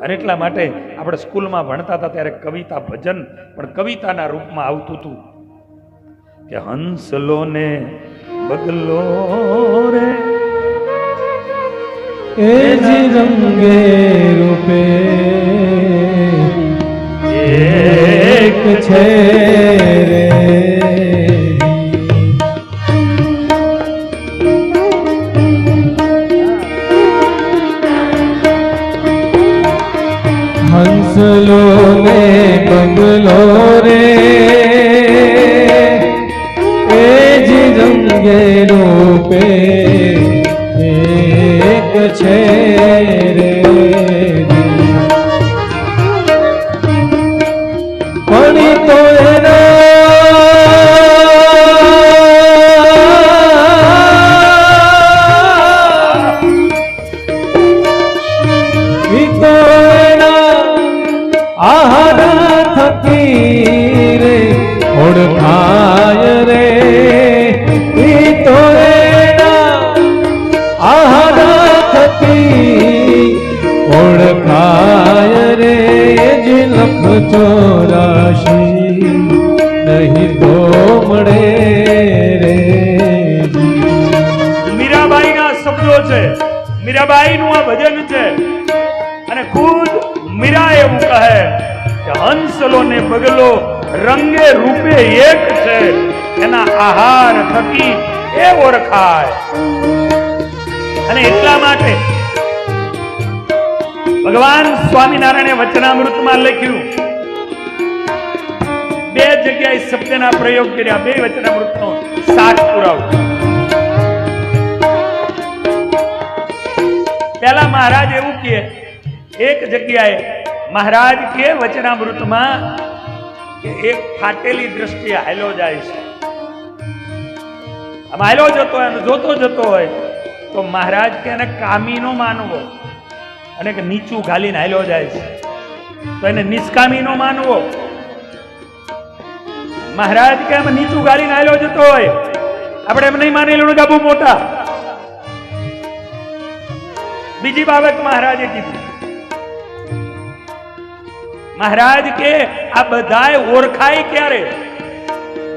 અને એટલા માટે આપણે સ્કૂલમાં ભણતા હતા ત્યારે કવિતા ભજન પણ કવિતાના રૂપમાં આવતું હતું કે હંસલો ને બગલો રે એ જી રંગે રૂપે એક છે રે હંસલો ને બગલો રે એ જી રંગે રૂપે એક છે રે પણ તો આહાર થકી રે ઓળખાય રે ઈ તો આહાર થકી ઓળખાય રે જે લખ ચોરાશી નહીં તો મળે રે મીરાબાઈના શબ્દો છે, મીરાબાઈનું આ ભજન છે અને ખુદ મીરા એવું કહે કે હંસલો ને બગલો રંગે રૂપે એક છે, એના આહાર થકી એ ઓળખાય. અને એટલા માટે ભગવાન સ્વામિનારાયણે વચનામૃતમાં લખ્યું, બે જગ્યાએ શબ્દના પ્રયોગ કર્યા, બે વચનામૃતનો સાથ પુરાવો. પહેલા મહારાજ એવું કહે, એક જગ્યાએ મહારાજ કે વચનામૃતમાં કે એક ફાટેલી દ્રષ્ટિએ હાલ્યો જાય છે, આમ હાલ્યો જતો હોય, જોતો જતો હોય તો મહારાજ કે એને કામી નો માનવો, અને કે નીચું ઘાલીને હાલ્યો જાય છે તો એને નિષ્કામી નો માનવો. મહારાજ કે એમ નીચું ઘાલીને હાલ્યો જતો હોય આપણે એમ નહીં માની લેવું કે બહુ મોટા. બીજી બાબત મહારાજે કીધી, મહારાજ કે આ બધાય ઓળખાય ક્યારે?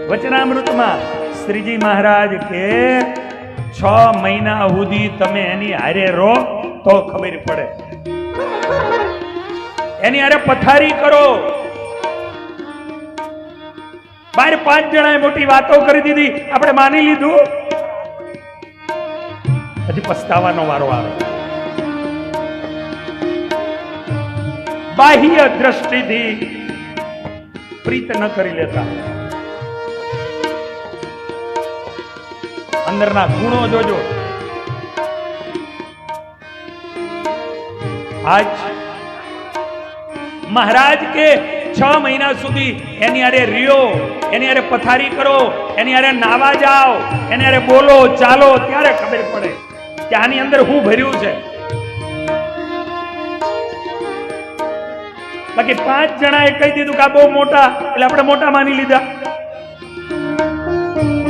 વચનામૃતમાં શ્રીજી મહારાજ કે 6 મહિના સુધી તમે એની હારે રહો તો ખબર પડે, એની હારે પથારી કરો. 5 જણાએ મોટી વાતો કરી દીધી, આપણે માની લીધું, પછી પસ્તાવાનો વારો આવે. બાહ્ય દ્રષ્ટિથી પ્રીત ન કરી લેતા, અંદરના ગુણો જોજો. આજ મહારાજ કે 6 મહિના સુધી એની હારે રહ્યો, એની હારે પથારી કરો, એની હારે નાવા જાઓ, એની હારે બોલો ચાલો, ત્યારે ખબર પડે કે આની અંદર શું ભર્યું છે. બાકી 5 જણાએ કહી દીધું કે આ બહુ મોટા, એટલે આપણે મોટા માની લીધા.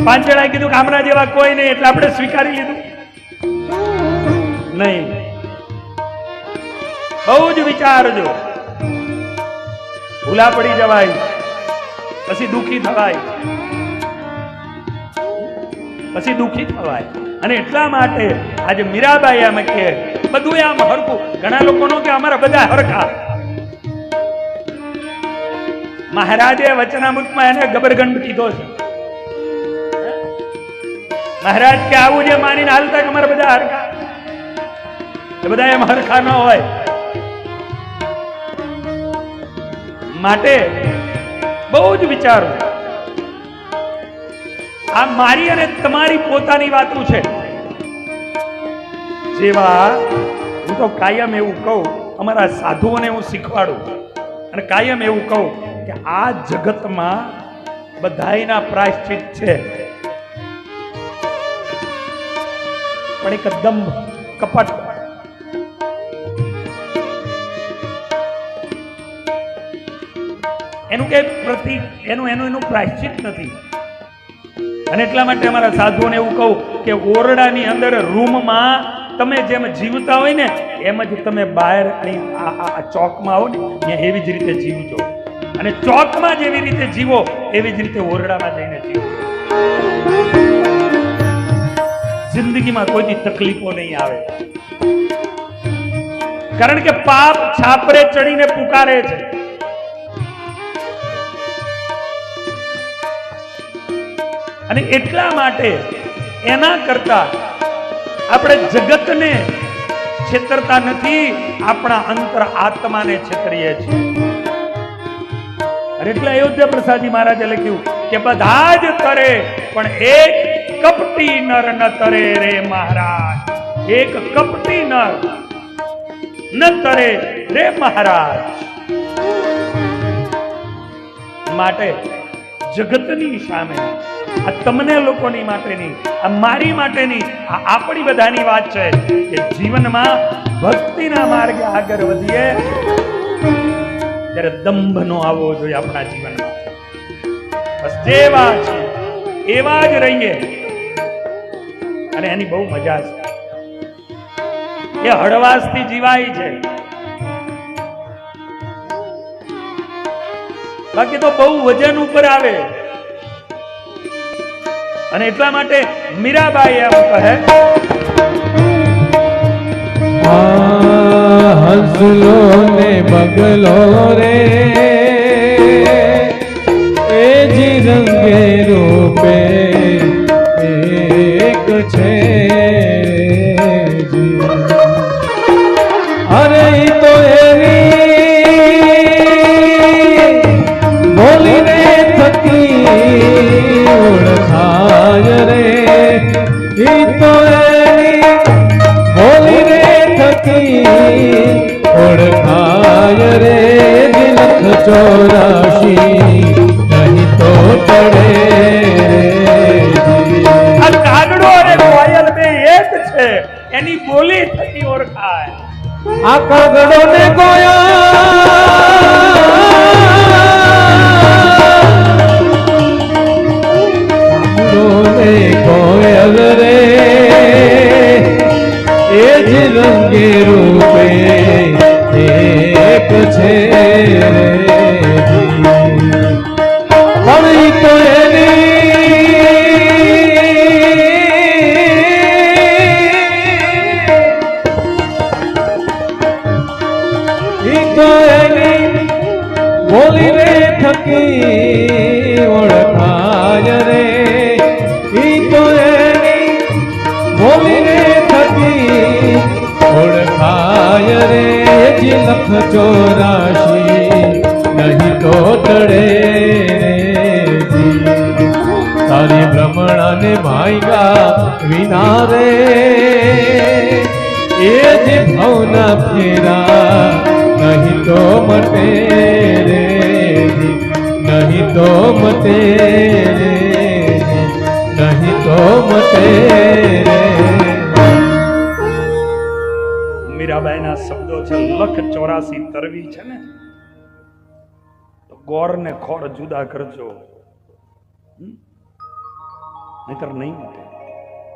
5 જણાએ કીધું કે આમના જેવા કોઈ નહીં, એટલે આપણે સ્વીકારી લીધું નહીં. બહુ જ વિચારજો, ભૂલા પડી જવાય, પછી દુઃખી થવાય, પછી દુઃખી થવાય. અને એટલા માટે આજે મીરાબાઈ આમ કે બધું આમ હરખું. ઘણા લોકોનો કે અમારા બધા હરખા. મહારાજે વચનામૃતમાં એને ગબરગંડ કીધો છે. મહારાજ કે આવું જે માનીને હાલતા કે અમારા બધા હરખા, બધા એમ હરખા ન હોય. માટે બહુ જ વિચારો. આ મારી અને તમારી પોતાની વાતો છે. જેવા હું તો કાયમ એવું કહું, અમારા સાધુઓને હું શીખવાડું અને કાયમ એવું કહું કે આ જગતમાં બધાયના પ્રાયશ્ચિત છે, પણ એક દંભ, કપટ, એનું કે પ્રતિક, એનું પ્રાયશ્ચિત નથી. અને એટલા માટે અમારા સાધુઓને એવું કહું કે ઓરડાની અંદર રૂમમાં તમે જેમ જીવતા હોય ને એમ જ તમે બહાર અહીં આ ચોકમાં આવો ને ત્યાં એવી જ રીતે જીવજો, અને ચોકમાં જેવી રીતે જીવો એવી જ રીતે ઓરડામાં જઈને જીવજો. જિંદગીમાં કોઈ તકલીફો નહીં આવે, કારણ કે પાપ છાપરે ચડીને પુકારે છે. અને એટલા માટે એના કરતા આપણે જગતને છેતરતા નથી, આપણા અંતર આત્માને છેતરીએ છીએ. એટલે અયોધ્યા પ્રસાદજી મહારાજે લખ્યું કે બધા જ તરે પણ એક કપટી નર ન તરે રે મહારાજ. એક કપટી નર ન તરે રે મહારાજ. માટે જગતની સામે, આ તમને લોકોની માટેની, આ મારી માટેની, આ આપણી બધાની વાત છે કે જીવનમાં ભક્તિના માર્ગે આગળ વધીએ ત્યારે દંભ નો આવવો જોઈએ આપણા જીવનમાં. બસ જેવા છે એવા જ રહીએ, અને એની બહુ મજા છે. એ હળવાશથી જીવાય છે, બાકી તો બહુ વજન ઉપર આવે. અને એટલા માટે મીરાબાઈ એમ કહે, હંસલો ને બગલો રે એ જી રંગે રૂપે એક છે. અરે ઈ તો એની બોલી રે થકી ઓળખાય રે. ઈ તો એની બોલી રે થકી ઓળખાય રે. દિલખ 84 નહીં તો ટળે રે. આ કાગડો અને કોયલ બે એક છે, એની બોલી થકી ઓળખાય. આ કાગડો ને કોયલ રે એ જ રંગે રૂપે એક છે રે. પણ ઈ તો એની બોલી રે થકી ઓળખાય રે. ઈ તો એની બોલી રે થકી ઓળખાય રે. લખ 84 નહીં તો ટળે રે. તારી ભ્રમણાને ભાઈગા વિના રે એ જ ભવના ફેરા નહીં તો મટે રે. નહીં તો મટે રે. નહીં તો મટે રે. મીરાબાઈના શબ્દો છે, લખ 84 તરવી છે ને તો ગોળ ને ખોળ જુદા કરજો, નહીતર નહીં મટે.